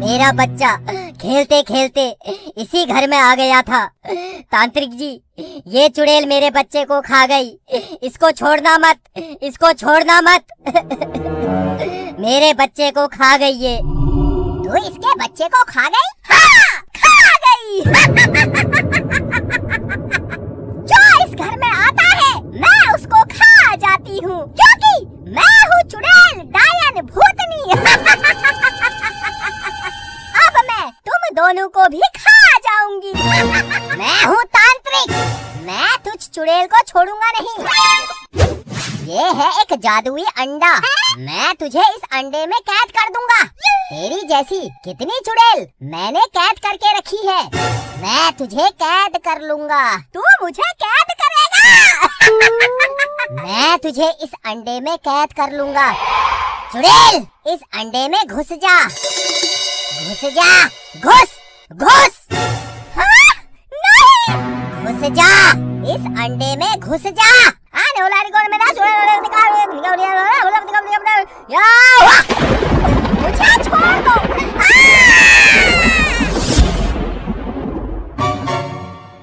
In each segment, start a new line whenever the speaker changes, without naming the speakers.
मेरा बच्चा खेलते खेलते इसी घर में आ गया था। तांत्रिक जी, ये चुड़ैल मेरे बच्चे को खा गई। इसको छोड़ना मत, इसको छोड़ना मत। मेरे बच्चे को खा गई ये।
तू इसके बच्चे को खा गई? हाँ, खा गई। जो इस घर में आता है मैं उसको खा जाती हूँ, क्योंकि मैं हूँ चुड़ैल डायन भूतनी। अब मैं तुम दोनों को भी खा जाऊंगी। मैं हूँ तांत्रिक, मैं तुझ चुड़ैल को छोड़ूंगा नहीं। ये है एक जादुई अंडा, मैं तुझे इस अंडे में कैद कर दूंगा। तेरी जैसी कितनी चुड़ैल मैंने कैद करके रखी है, मैं तुझे कैद कर लूंगा। तू मुझे कैद करेगा? मैं तुझे इस अंडे में कैद कर लूंगा। चुड़ैल, इस अंडे में घुस जा, घुस जा, घुस घुस। हाँ? नहीं, घुस जा, इस अंडे में घुस जा। मुझे छोड़ दो।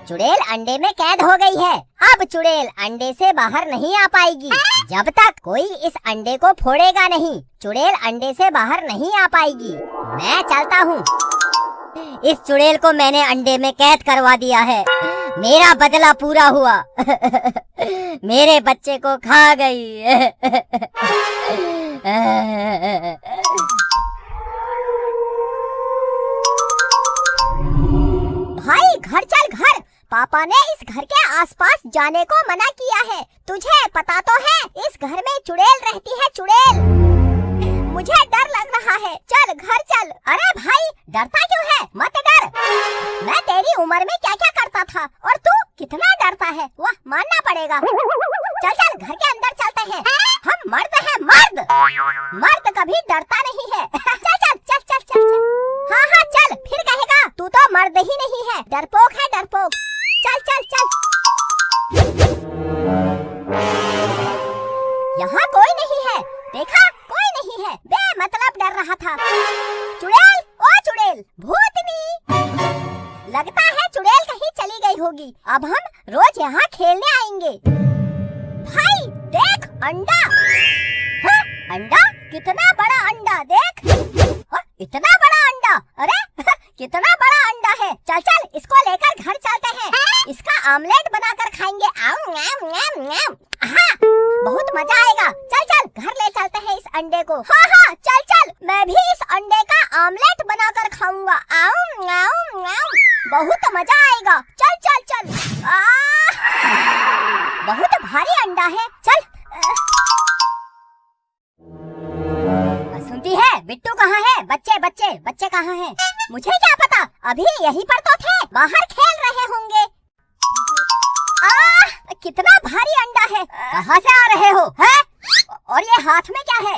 चुड़ैल अंडे में कैद हो गई है। अब चुड़ैल अंडे से बाहर नहीं आ पाएगी जब तक कोई इस अंडे को फोड़ेगा नहीं। चुड़ैल अंडे से बाहर नहीं आ पाएगी। मैं चलता हूँ। इस चुड़ैल को मैंने अंडे में कैद करवा दिया है। मेरा बदला पूरा हुआ। मेरे बच्चे को खा गई। भाई घर चल घर। पापा ने इस घर के आसपास जाने को मना किया है। तुझे पता तो है इस घर में चुड़ैल रहती है, चुड़ैल। मुझे डर लग रहा है, चल घर चल। अरे भाई डरता क्यों है? मत डर। मैं तेरी उम्र में क्या क्या करता था और तू कितना डरता है, वह मानना पड़ेगा। चल चल घर के अंदर चलते हैं। हम मर्द हैं, मर्द। मर्द कभी डरता नहीं है। चल चल चल चल चल चल। हाँ हाँ चल, फिर कहेगा तू तो मर्द ही नहीं है, डरपोक है, डरपोक। चल चल चल। यहाँ कोई नहीं है, देखा कोई नहीं है, बेमतलब डर रहा था। चुड़ैल, ओ चुड़ैल, भूतनी। लगता है चुड़ैल कहीं चली गई होगी। अब हम रोज यहाँ खेलने आएंगे। भाई देख अंडा। हाँ, अंडा? कितना बड़ा अंडा, देख। हाँ, इतना बड़ा अंडा। अरे कितना बड़ा अंडा है। चल चल इसको लेकर घर चलते हैं। इसका आमलेट बनाकर खाएंगे। आम आम आम आम। हाँ, बहुत मजा आएगा। चल चल घर ले चलते हैं इस अंडे को। हाँ हाँ चल चल, मैं भी इस अंडे का आमलेट बनाकर खाऊंगा। आम आम आम, बहुत मजा आएगा। चल चल चल। बहुत भारी अंडा है। चल। सुनती है बिट्टू कहाँ है? बच्चे बच्चे बच्चे कहाँ हैं? मुझे क्या पता, अभी यहीं पर तो थे, बाहर खेल रहे होंगे। कितना भारी अंडा है। कहाँ से आ रहे हो? हैं? और ये हाथ में क्या है?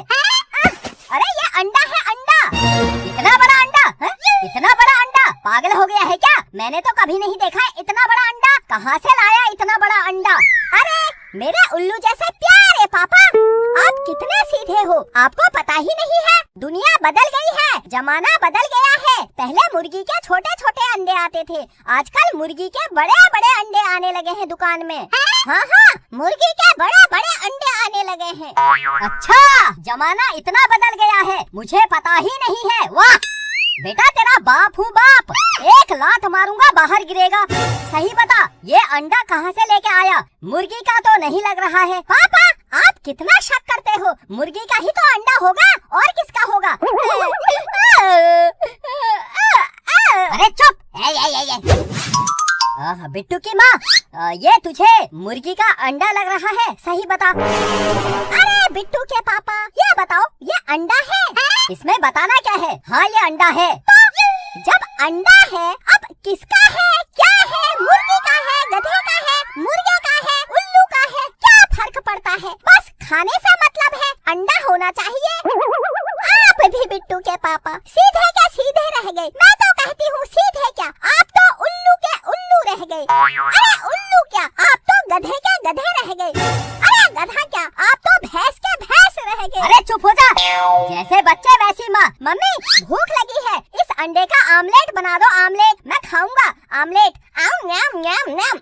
अरे ये अंडा है, अंडा। इतना बड़ा अंडा है? इतना बड़ा अंडा? पागल हो गया है क्या? मैंने तो कभी नहीं देखा है इतना बड़ा अंडा। कहाँ से लाया इतना बड़ा अंडा? अरे मेरे उल्लू जैसे प्यारे पापा, आप कितने सीधे हो, आपको पता ही नहीं है दुनिया बदल गई है, जमाना बदल गया है। पहले मुर्गी के छोटे छोटे अंडे आते थे, आजकल मुर्गी के बड़े बड़े अंडे आने लगे हैं दुकान में। हाँ हाँ, मुर्गी के बड़े बड़े अंडे आने लगे हैं। अच्छा, जमाना इतना बदल गया है, मुझे पता ही नहीं है। वाह बेटा, तेरा बाप हूँ बाप, एक लात मारूंगा बाहर गिरेगा। सही बता, ये अंडा कहाँ से लेके आया? मुर्गी का तो नहीं लग रहा है। पापा आप कितना शक करते हो, मुर्गी का ही तो अंडा होगा, और किसका होगा? अरे चुप। बिट्टू की माँ, ये तुझे मुर्गी का अंडा लग रहा है, सही बता। अरे बिट्टू के पापा, ये बताओ ये अंडा है? इसमें बताना क्या है? हाँ ये अंडा है। तो जब अंडा है, अब किसका है? क्या है? मुर्गी का है, गधे का है, मुर्गे का है, उल्लू का है, क्या फर्क पड़ता है? बस खाने से मतलब है, अंडा होना चाहिए। आप भी बिट्टू के पापा सीधे क्या सीधे रह गए। मैं तो कहती हूँ सीधे क्या, आप तो उल्लू के उल्लू रह गए। अरे उल्लू क्या, आप तो गधे के गधे रह गए। अरे गधा क्या, आप तो भैंस के भैंस रह है कि अरे चुप हो जा, जैसे बच्चे वैसी माँ। मम्मी भूख लगी है, इस अंडे का आमलेट बना दो, आमलेट मैं खाऊंगा आमलेट। आऊ न्याम न्याम न्याम।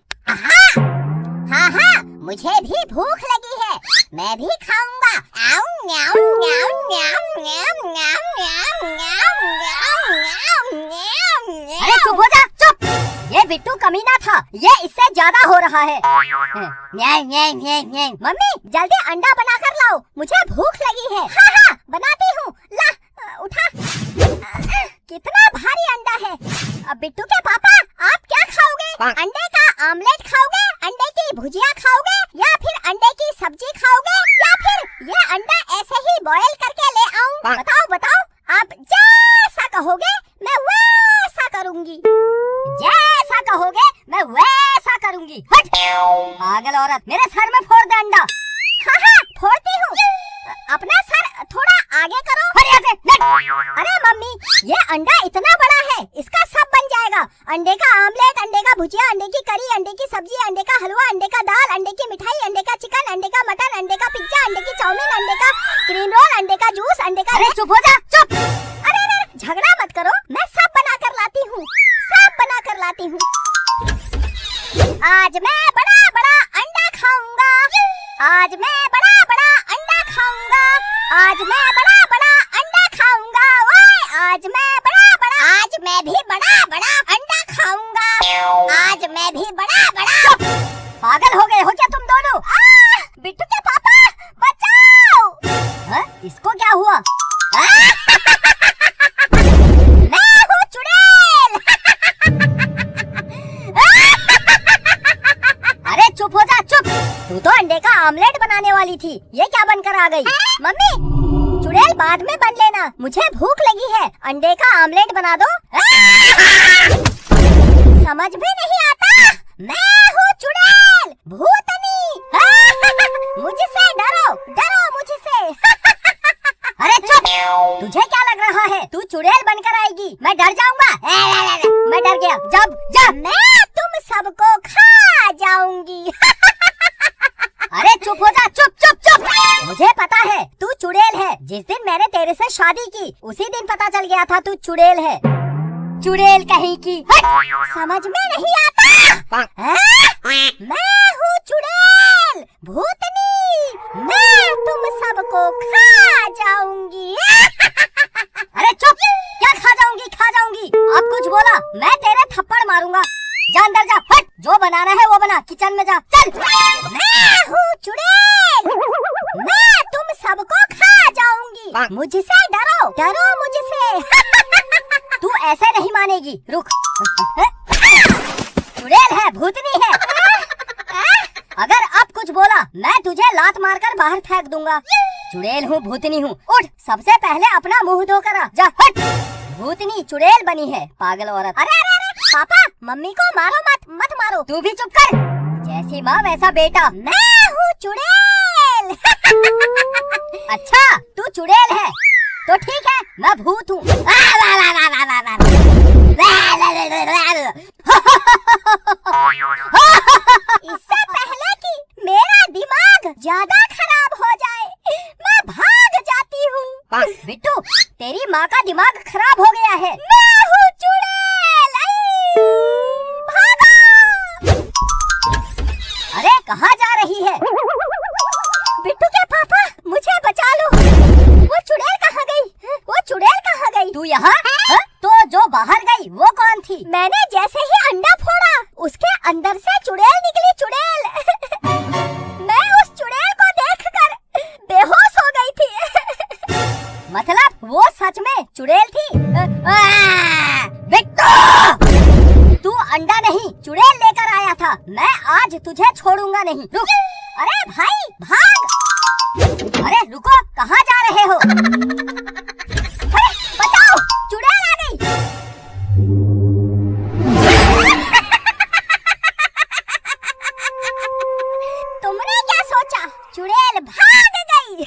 हाँ हाँ मुझे भी भूख लगी है, मैं भी खाऊंगा। आऊ न्याम न्याम न्याम न्याम न्याम न्याम न्याम न्याम न्याम न्याम। अरे चुप हो जा, चुप। ये बिट्टू कमीना था, ये इससे ज्यादा हो रहा है। मम्मी जल्दी अंडा बना कर लाओ, मुझे भूख लगी है। हाँ हाँ बनाती हूँ, ला उठा। कितना भारी अंडा है। अब बिट्टू के पापा आप क्या खाओगे? अंडे का आमलेट खाओगे, अंडे की भुजिया खाओगे, या फिर अंडे की सब्जी खाओगे, या फिर ये अंडा ऐसे ही बॉयल करके ले आऊं? बताओ बताओ, आप जैसा कहोगे मैं वैसा करूंगी, जैसा कहोगे मैं वैसा करूंगी। हट पागल औरत, मेरे सर में फोड़ दे अंडा। हाँ हाँ फोड़ती हूँ, अपना सर थोड़ा आगे करो। अरे मम्मी ये अंडा इतना बड़ा है, इसका सब बन जाएगा। अंडे का आमलेट, अंडे का भुजिया, अंडे की करी, अंडे की सब्जी, अंडे का हलवा, अंडे का दाल, अंडे की मिठाई, अंडे का चिकन, अंडे का मटन, अंडे का पिज्जा, अंडे की चाउमीन, अंडे का क्रीम रोल, अंडे का जूस, अंडे का। अरे चुप हो जा, चुप। अरे झगड़ा मत करो, मैं सब बना कर लाती हूँ, सब बना कर लाती हूँ। आज मैं बड़ा बड़ा अंडा खाऊंगा, आज मैं बड़ा बड़ा अंडा खाऊंगा, आज मैं बड़ा बड़ा अंडा खाऊंगा। ओए आज मैं बड़ा बड़ा, आज मैं भी बड़ा बड़ा अंडा खाऊंगा, आज मैं भी बड़ा बड़ा। पागल हो गए हो क्या तुम दोनों? बिट्टू के पापा बचाओ। इसको क्या हुआ? मैं हूँ चुड़ैल। अरे चुप हो जा, चुप। तू तो अंडे का आमलेट बनाने वाली थी, ये क्या बनकर आ गई? मम्मी चुड़ैल बाद में बन लेना, मुझे भूख लगी है, अंडे का आमलेट बना दो। समझ भी नहीं आता, मैं हूँ चुड़ैल, भूतनी। मुझसे डरो, डरो मुझसे। अरे चुप, तुझे क्या लग रहा है तू चुड़ैल बनकर आएगी? मैं डर जाऊंगा? मैं डर गया, जब जब मैं तुम सबको खा जाऊंगी। अरे चुप हो जा, चुप चुप चुप। मुझे पता है तू चुड़ैल है, जिस दिन मैंने तेरे से शादी की उसी दिन पता चल गया था तू चुड़ैल है। चुड़ैल कहीं की। समझ में नहीं आता। मैं हूँ चुड़ैल, भूतनी, मैं तुम सबको खा जाऊंगी। अरे चुप, क्या खा जाऊंगी? खा जाऊंगी, अब कुछ बोला मैं तेरे थप्पड़ मारूंगा। जा अंदर जा, हट, जो बनाना है वो बना, किचन में जा, चल। मैं हूँ चुड़ैल, मैं तुम सबको खा जाऊंगी, मुझसे डरो, डरो मुझसे। तू ऐसे नहीं मानेगी, रुक। चुड़ैल है, भूतनी है, अगर अब कुछ बोला मैं तुझे लात मारकर बाहर फेंक दूंगा। चुड़ैल हूँ, भूतनी हूँ, उठ, सबसे पहले अपना मुंह धोकर आ, जा, हट। भूतनी चुड़ैल बनी है, पागल औरत। अरे अरे अरे पापा, मम्मी को मारो मत, मत मारो। तू भी चुप कर, जैसी माँ वैसा बेटा। मैं हूँ चुड़ैल। अच्छा तू चुड़ैल है तो ठीक है, मैं भूत हूँ। इससे पहले कि मेरा दिमाग ज्यादा खराब हो जाए, मैं भाग जाती हूँ। बिट्टू तेरी माँ का दिमाग खराब हो गया है। मैं हूँ चुड़ैल, भागो। अरे कहाँ जा रही है? बिट्टू के पापा मुझे बचा लो, वो चुड़ैल कहाँ गई? वो चुड़ैल कहाँ गई? तू यहाँ? तो जो बाहर गई वो कौन थी? मैंने जैसे ही अंडा फोड़ा उसके अंदर से चुड़ैल निकली, चुड़ैल। मैं उस चुड़ैल को देखकर बेहोश हो गई थी। मतलब वो सच में चुड़ैल थी? बिट्टू तू अंडा नहीं चुड़ैल लेकर आया था, मैं आज तुझे छोड़ूंगा नहीं। रुक, अरे भाई भाग। अरे रुको, कहाँ जा रहे हो? अरे बचाओ, चुड़ैल आ गई। तुमने क्या सोचा? चुड़ैल भाग गई।